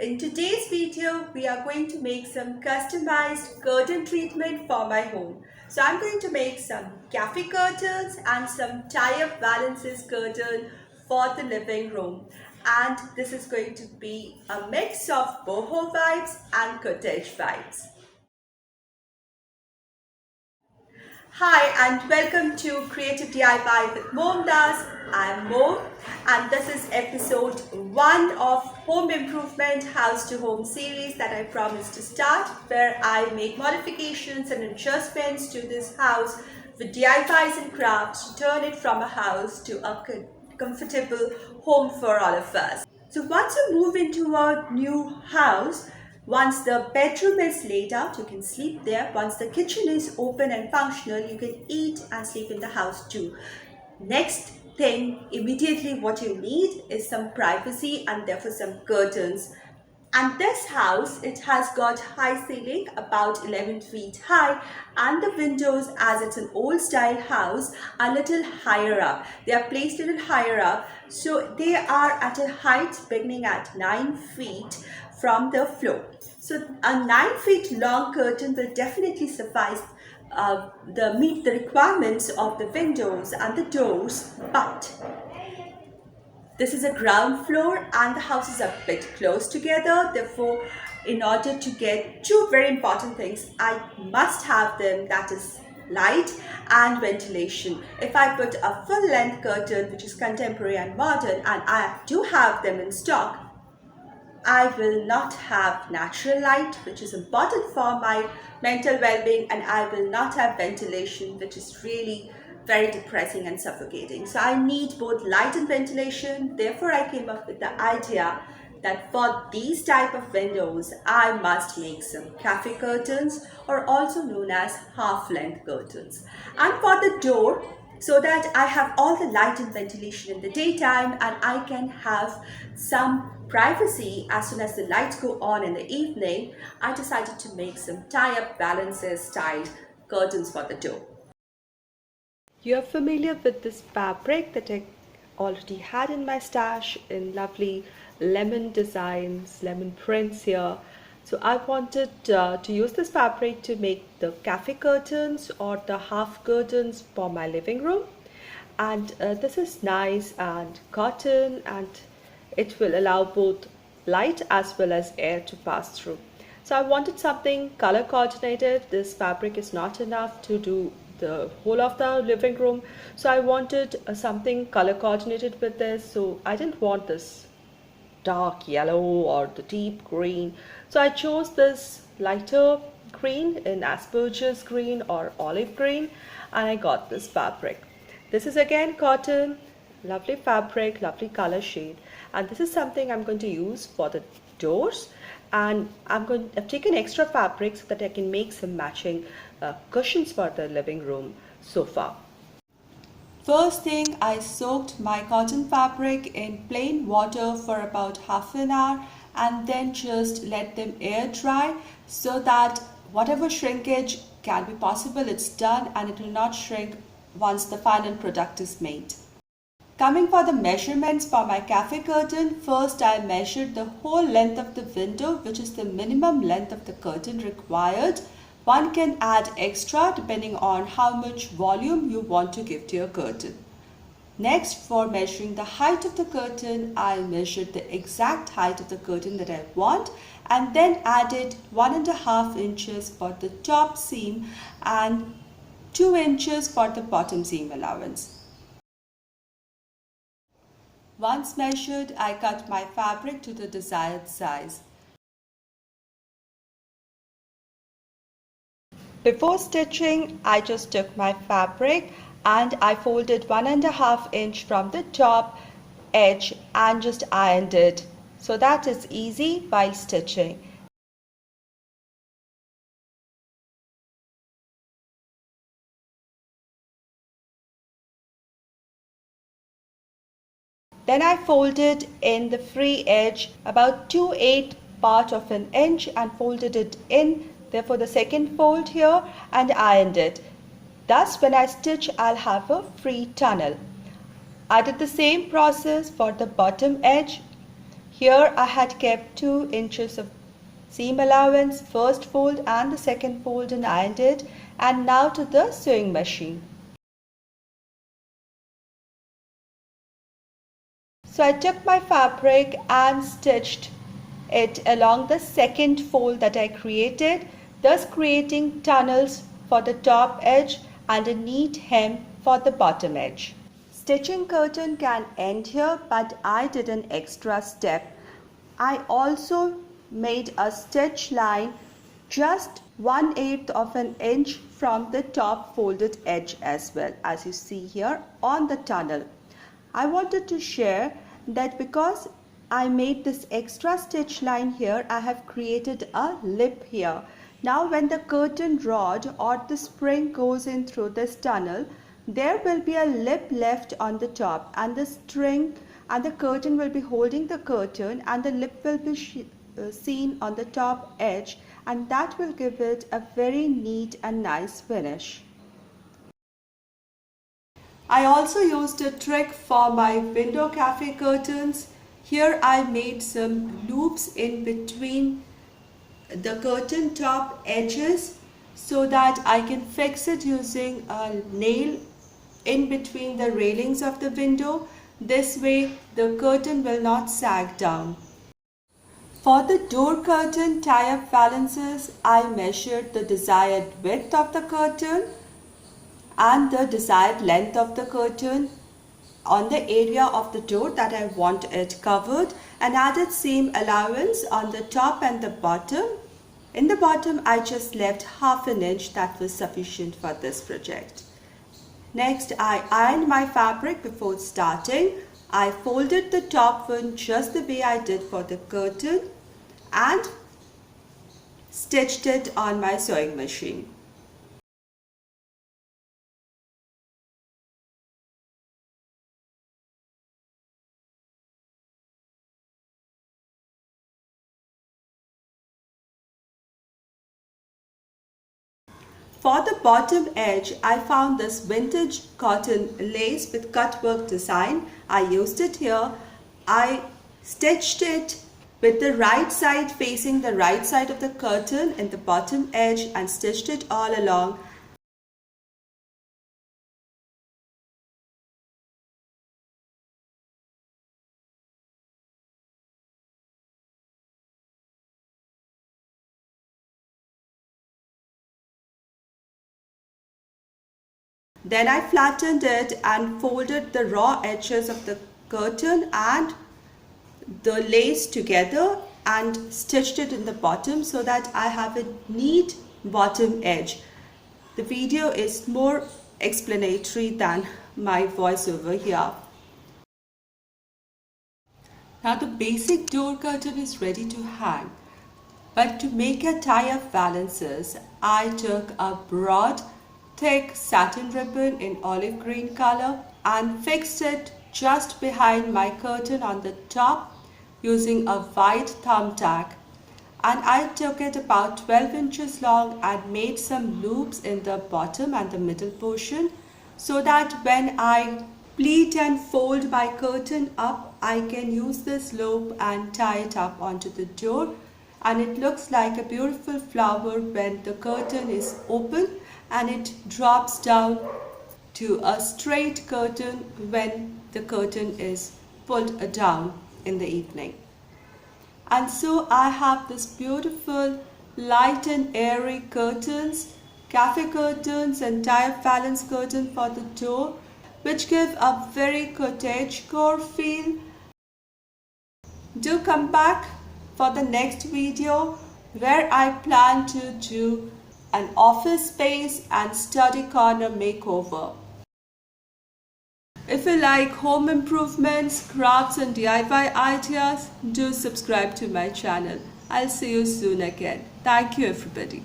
In today's video, we are going to make some customized curtain treatment for my home. So I'm going to make some cafe curtains and some tie-up Valances curtain for the living room. And this is going to be a mix of boho vibes and cottage vibes. Hi and welcome to Creative DIY with Momdas. I'm Mom and this is episode 1 of Home Improvement House to Home series that I promised to start, where I make modifications and adjustments to this house with DIYs and crafts to turn it from a house to a comfortable home for all of us. So once you move into a new house, once the bedroom is laid out, you can sleep there. Once the kitchen is open and functional, you can eat and sleep in the house too. Next thing, immediately what you need is some privacy and therefore some curtains. And this house, it has got high ceiling, about 11 feet high, and the windows, as it's an old style house, are a little higher up. They are placed a little higher up, so they are at a height beginning at 9 feet from the floor. So a 9 feet long curtain will definitely suffice meet the requirements of the windows and the doors, but this is a ground floor and the houses are a bit close together. Therefore, in order to get two very important things, I must have them, that is light and ventilation. If I put a full length curtain, which is contemporary and modern, and I do have them in stock, I will not have natural light, which is important for my mental well-being, and I will not have ventilation, which is really very depressing and suffocating. So I need both light and ventilation. Therefore, I came up with the idea that for these type of windows, I must make some cafe curtains, or also known as half-length curtains. And for the door, so that I have all the light and ventilation in the daytime and I can have some privacy as soon as the lights go on in the evening, I decided to make some tie-up Valances styled curtains for the door. You're familiar with this fabric that I already had in my stash in lovely lemon designs, lemon prints here. So I wanted to use this fabric to make the cafe curtains or the half curtains for my living room. And this is nice and cotton, and it will allow both light as well as air to pass through. So I wanted something color coordinated. This fabric is not enough to do the whole of the living room. So I wanted something color coordinated with this. So I didn't want this dark yellow or the deep green. So I chose this lighter green in Asperger's green or olive green, and I got this fabric. This is again cotton, lovely fabric, lovely color shade, and this is something I'm going to use for the doors. And I've taken extra fabric so that I can make some matching cushions for the living room sofa. First thing, I soaked my cotton fabric in plain water for about half an hour and then just let them air dry so that whatever shrinkage can be possible, it's done and it will not shrink once the final product is made. Coming for the measurements for my cafe curtain, first I measured the whole length of the window, which is the minimum length of the curtain required. One can add extra depending on how much volume you want to give to your curtain. Next, for measuring the height of the curtain, I measured the exact height of the curtain that I want and then added 1.5 inches for the top seam and 2 inches for the bottom seam allowance. Once measured, I cut my fabric to the desired size. Before stitching, I just took my fabric and I folded 1.5 inch from the top edge and just ironed it. So that is easy by stitching. Then I folded in the free edge about 2/8 part of an inch and folded it in, therefore the second fold here, and ironed it. Thus when I stitch, I'll have a free tunnel. I did the same process for the bottom edge. Here I had kept 2 inches of seam allowance, first fold and the second fold, and ironed it. And now to the sewing machine. So I took my fabric and stitched it along the second fold that I created, thus creating tunnels for the top edge and a neat hem for the bottom edge. Stitching curtain can end here, but I did an extra step. I also made a stitch line just 1/8 of an inch from the top folded edge as well, as you see here on the tunnel. I wanted to share that because I made this extra stitch line here, I have created a lip here. Now when the curtain rod or the spring goes in through this tunnel, there will be a lip left on the top, and the string and the curtain will be holding the curtain, and the lip will be seen on the top edge, and that will give it a very neat and nice finish. I also used a trick for my window cafe curtains. Here I made some loops in between the curtain top edges so that I can fix it using a nail in between the railings of the window. This way the curtain will not sag down. For the door curtain tie-up valances, I measured the desired width of the curtain and the desired length of the curtain on the area of the door that I want it covered, and added seam allowance on the top and the bottom. In the bottom I just left 1/2 inch, that was sufficient for this project. Next I ironed my fabric before starting. I folded the top one just the way I did for the curtain and stitched it on my sewing machine. For the bottom edge, I found this vintage cotton lace with cutwork design. I used it here. I stitched it with the right side facing the right side of the curtain in the bottom edge and stitched it all along. Then I flattened it and folded the raw edges of the curtain and the lace together and stitched it in the bottom so that I have a neat bottom edge. The video is more explanatory than my voiceover here. Now the basic door curtain is ready to hang, but to make a tie-up valances, I took a broad thick satin ribbon in olive green color and fixed it just behind my curtain on the top using a white thumbtack, and I took it about 12 inches long and made some loops in the bottom and the middle portion so that when I pleat and fold my curtain up, I can use this loop and tie it up onto the door, and it looks like a beautiful flower when the curtain is open and it drops down to a straight curtain when the curtain is pulled down in the evening. And so I have this beautiful light and airy curtains, cafe curtains and tie-up valance curtain for the door, which give a very cottagecore feel. Do come back for the next video where I plan to do an office space and study corner makeover. If you like home improvements, crafts and DIY ideas, do subscribe to my channel. I'll see you soon again. Thank you everybody.